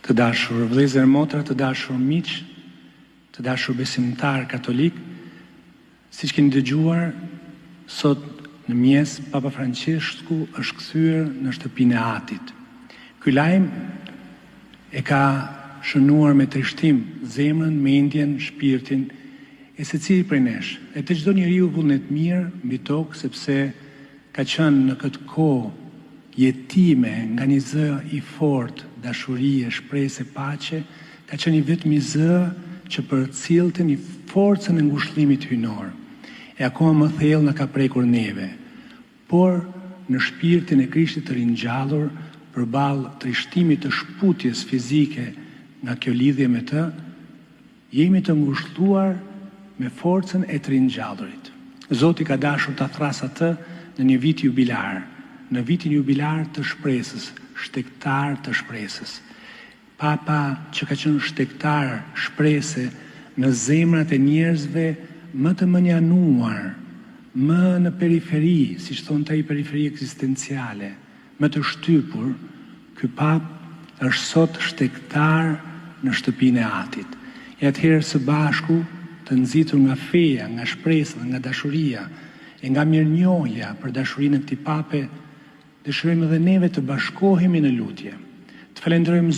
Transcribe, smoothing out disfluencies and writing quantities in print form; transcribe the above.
Të dashur vëllezër e motra, të dashur miq, të dashur besimtar katolik, siç keni dëgjuar, sot në mjes Papa Francesku është kthyer në shtëpinë e Atit. Ky lajm e ka shënuar me trishtim zemrën, mendjen, shpirtin e secili prej nesh, e të çdo njeriu vullnet mirë mbi tokë, sepse ka qenë në këtë kohë jetime nga një zë i fortë, dashurie, shpresë, paqe, ka qenë i vetmi zë që përcillte një forcën e ngushëllimit hyjnor. E akoma më thellë na ka prekur neve, por në shpirtin e Krishtit të ringjallur, përballë trishtimit të shputjes fizike nga kjo lidhje me të, jemi të ngushëlluar me forcën e të ringjallurit. Zoti ka dashur ta thrasë atë në një vit jubilar, në vitin jubilar të shpresës, shtektar të shpresës. Papa që ka qenë shtektar shprese në zemrat e njerëzve më të mënjanuar, më në periferi, si thonë ai periferi ekzistenciale, më të shtypur, ky pap është sot shtektar në shtëpinë e Atit. E atëherë së bashku, të nxitur nga feja, nga shpresa, nga dashuria, e nga mirënjohja për dashurinë e këtij pape, dëshirojmë edhe neve të bashkohemi në lutje, të falenderojmë